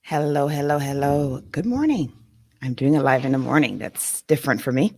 Hello, hello, hello. Good morning. I'm doing it live in the morning. That's different for me.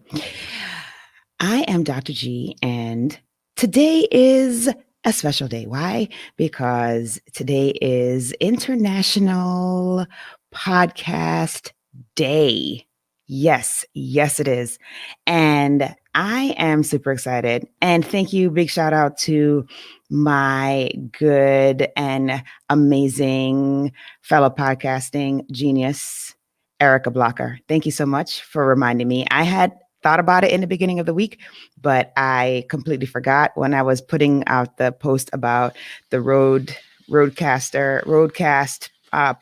I am Dr. G, and today is a special day. Why? Because today is International Podcast Day. Yes, yes, it is. And I am super excited. And thank you. Big shout out to my good and amazing fellow podcasting genius, Erica Blocker. Thank you so much for reminding me. I had thought about it in the beginning of the week, but I completely forgot when I was putting out the post about the Roadcast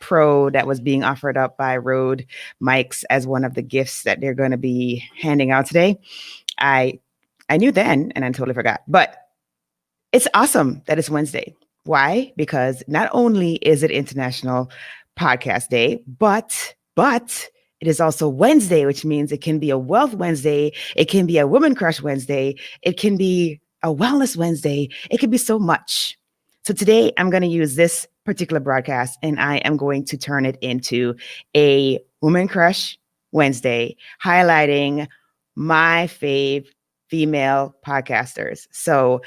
Pro that was being offered up by Rode Mics as one of the gifts that they're going to be handing out today. I knew then, and I totally forgot. But it's awesome that it's Wednesday. Why? Because not only is it International Podcast Day, but it is also Wednesday, which means it can be a Wealth Wednesday, it can be a Woman Crush Wednesday, it can be a Wellness Wednesday, it can be so much. So today I'm going to use this particular broadcast and I am going to turn it into a Woman Crush Wednesday, highlighting my fave female podcasters. So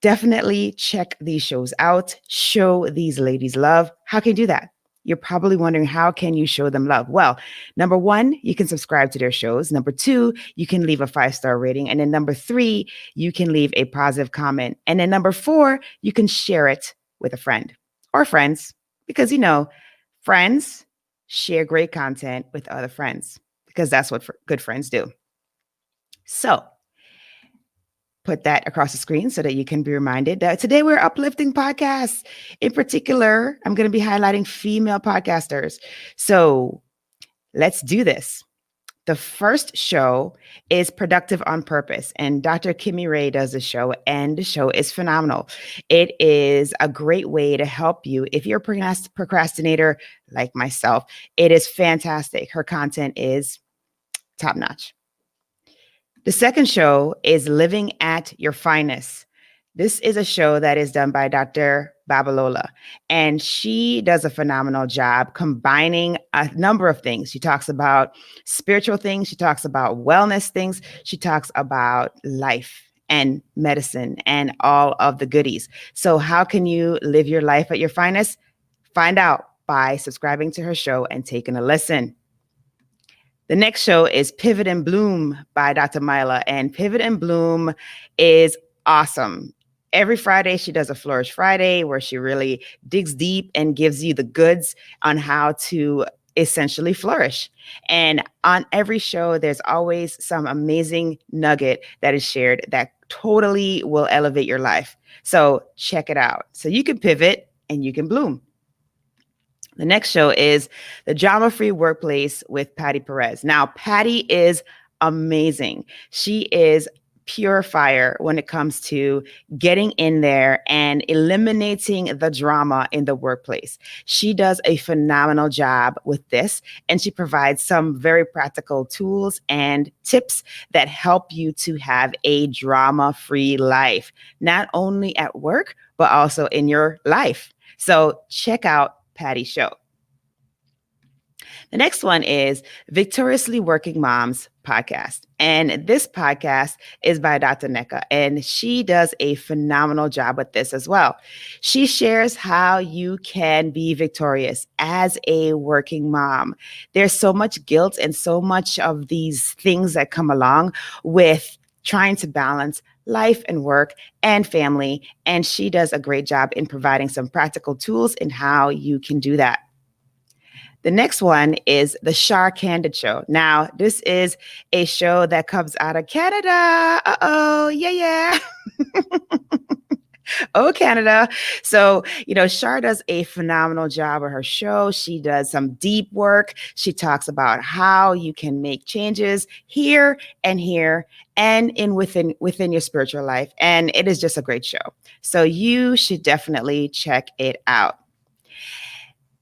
definitely check these shows out. Show these ladies love. How can you do that? You're probably wondering, how can you show them love? Well, number one, you can subscribe to their shows. Number two, you can leave a 5-star rating. And then number three, you can leave a positive comment. And then number four, you can share it with a friend or friends, because friends share great content with other friends, because that's what good friends do. So put that across the screen so that you can be reminded that today we're uplifting podcasts. In particular, I'm going to be highlighting female podcasters. So let's do this. The first show is Productive on Purpose, and Dr. Kimmy Ray does the show, and the show is phenomenal. It is a great way to help you if you're a procrastinator like myself. It is fantastic. Her content is top notch. The second show is Living at Your Finest. This is a show that is done by Dr. Babalola, and she does a phenomenal job combining a number of things. She talks about spiritual things. She talks about wellness things. She talks about life and medicine and all of the goodies. So how can you live your life at your finest? Find out by subscribing to her show and taking a listen. The next show is Pivot and Bloom by Dr. Mila, and Pivot and Bloom is awesome. Every Friday, she does a Flourish Friday where she really digs deep and gives you the goods on how to essentially flourish. And on every show, there's always some amazing nugget that is shared that totally will elevate your life. So check it out. So you can pivot and you can bloom. The next show is The Drama-Free Workplace with Patty Perez. Now, Patty is amazing. She is pure fire when it comes to getting in there and eliminating the drama in the workplace. She does a phenomenal job with this, and she provides some very practical tools and tips that help you to have a drama-free life, not only at work, but also in your life. So check out Patty's show. The next one is Victoriously Working Moms podcast. And this podcast is by Dr. Neka, and she does a phenomenal job with this as well. She shares how you can be victorious as a working mom. There's so much guilt and so much of these things that come along with trying to balance life and work and family. And she does a great job in providing some practical tools in how you can do that. The next one is the Shar Candid Show. Now, this is a show that comes out of Canada. Uh-oh, yeah. Oh, Canada. So, Shar does a phenomenal job of her show. She does some deep work. She talks about how you can make changes here and within your spiritual life. And it is just a great show. So you should definitely check it out.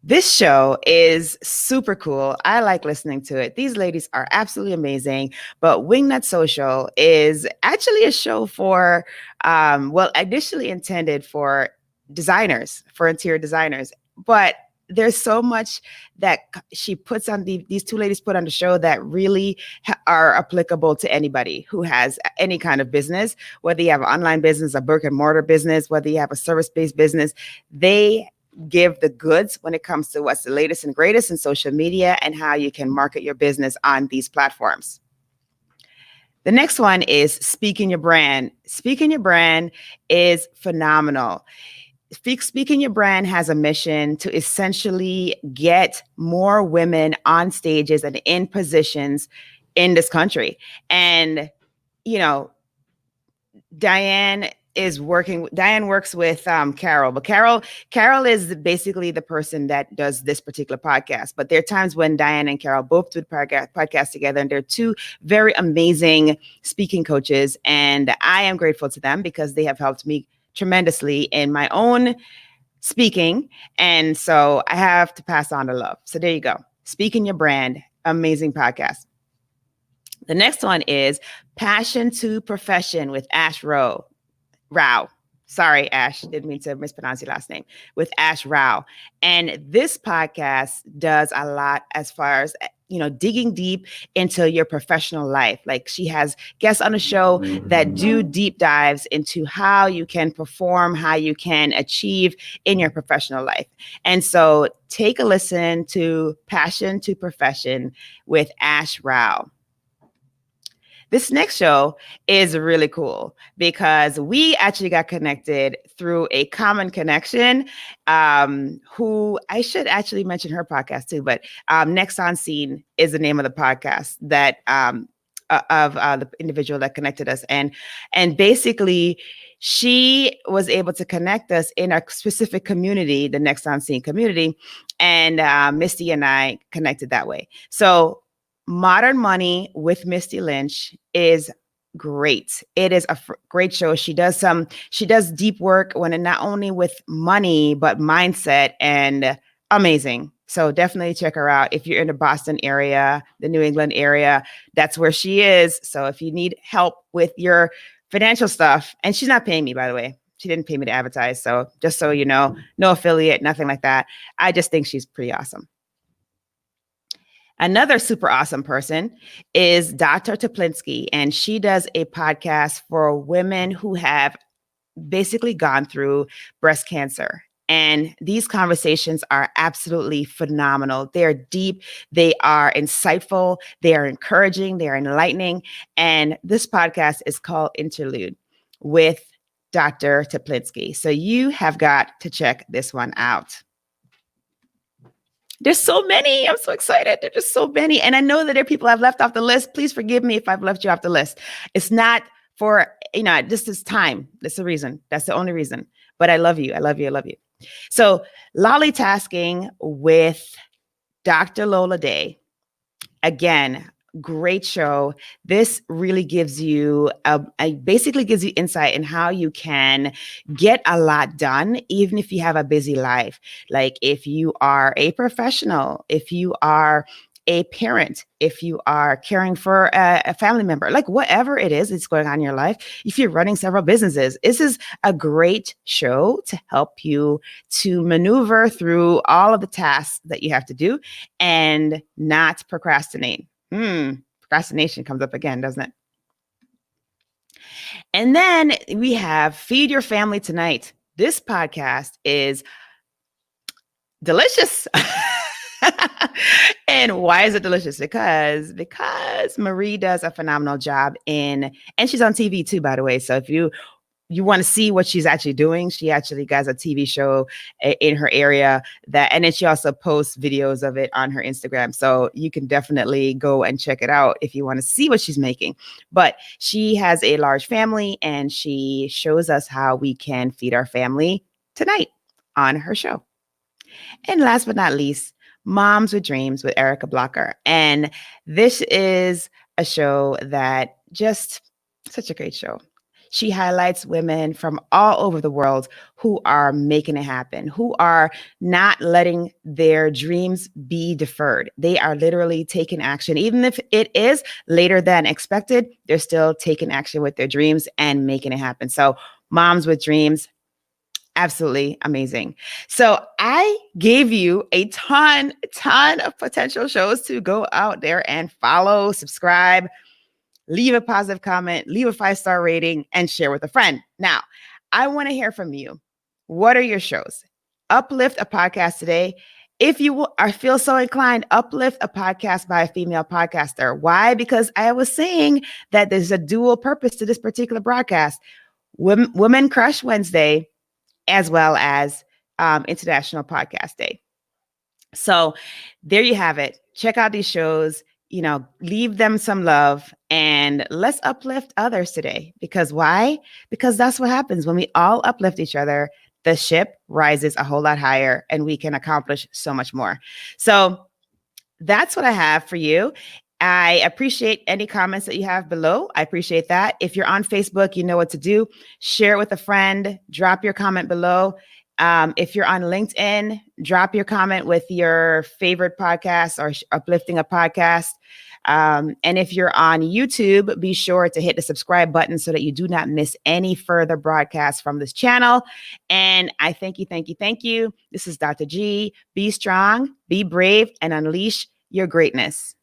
This show is super cool. I like listening to it. These ladies are absolutely amazing. But Wingnut Social is actually a show for, initially intended for designers, for interior designers. But there's so much that she puts on these two ladies put on the show that really are applicable to anybody who has any kind of business, whether you have an online business, a brick and mortar business, whether you have a service-based business. They give the goods when it comes to what's the latest and greatest in social media and how you can market your business on these platforms. The next one is Speaking Your Brand. Speaking Your Brand is phenomenal. Speaking Your Brand has a mission to essentially get more women on stages and in positions in this country. And, you know, Diane works with Carol, but Carol is basically the person that does this particular podcast. But there are times when Diane and Carol both do the podcast together, and they're two very amazing speaking coaches. And I am grateful to them because they have helped me tremendously in my own speaking. And so I have to pass on the love. So there you go. Speaking Your Brand, amazing podcast. The next one is Passion to Profession with Ash Rao. Sorry, Ash, didn't mean to mispronounce your last name, with Ash Rao. And this podcast does a lot as far as, you know, digging deep into your professional life. Like, she has guests on the show that do deep dives into how you can perform, how you can achieve in your professional life. And so take a listen to Passion to Profession with Ash Rao. This next show is really cool because we actually got connected through a common connection, who I should actually mention her podcast too, but Next on Scene is the name of the podcast that of the individual that connected us. And basically, she was able to connect us in a specific community, the Next on Scene community, and Misty and I connected that way. So Modern Money with Misty Lynch is great. It is a great show. She does deep work when not only with money, but mindset, and amazing. So definitely check her out. If you're in the Boston area, the New England area, that's where she is. So if you need help with your financial stuff, and she's not paying me, by the way. She didn't pay me to advertise. So just so you know, no affiliate, nothing like that. I just think she's pretty awesome. Another super awesome person is Dr. Teplinsky, and she does a podcast for women who have basically gone through breast cancer. And these conversations are absolutely phenomenal. They are deep, they are insightful, they are encouraging, they are enlightening. And this podcast is called Interlude with Dr. Teplinsky. So you have got to check this one out. There's so many. I'm so excited. There's just so many. And I know that there are people I've left off the list. Please forgive me if I've left you off the list. It's not for, this is time. That's the reason. That's the only reason. But I love you. I love you. I love you. So Lollitasking with Dr. Lola Day. Again, great show. This really gives you basically gives you insight in how you can get a lot done, even if you have a busy life. Like if you are a professional, if you are a parent, if you are caring for a family member, like whatever it is that's going on in your life, if you're running several businesses, this is a great show to help you to maneuver through all of the tasks that you have to do and not procrastinate. Procrastination comes up again, doesn't it? And then we have Feed Your Family Tonight. This podcast is delicious. And why is it delicious? Because Marie does a phenomenal job and she's on TV too, by the way. So if you want to see what she's actually doing, she actually has a TV show in her area and then she also posts videos of it on her Instagram. So you can definitely go and check it out if you want to see what she's making. But she has a large family and she shows us how we can feed our family tonight on her show. And last but not least, Moms with Dreams with Erica Blocker. And this is a show that just such a great show. She highlights women from all over the world who are making it happen, who are not letting their dreams be deferred. They are literally taking action. Even if it is later than expected, they're still taking action with their dreams and making it happen. So Moms with Dreams, Absolutely amazing. So I gave you a ton of potential shows to go out there and follow, subscribe, leave a positive comment, leave a 5-star rating, and share with a friend. Now, I want to hear from you. What are your shows? Uplift a podcast today. If you are feel so inclined, uplift a podcast by a female podcaster. Why? Because I was saying that there's a dual purpose to this particular broadcast. Women Crush Wednesday, as well as International Podcast Day. So there you have it. Check out these shows, leave them some love, and let's uplift others today. Because why? Because that's what happens when we all uplift each other. The ship rises a whole lot higher and we can accomplish so much more. So that's what I have for you. I appreciate any comments that you have below. I appreciate that. If you're on Facebook, you know what to do. Share it with a friend. Drop your comment below. If you're on LinkedIn, drop your comment with your favorite podcast or uplifting a podcast. And if you're on YouTube, be sure to hit the subscribe button so that you do not miss any further broadcasts from this channel. And I thank you. This is Dr. G. Be strong, be brave, and unleash your greatness.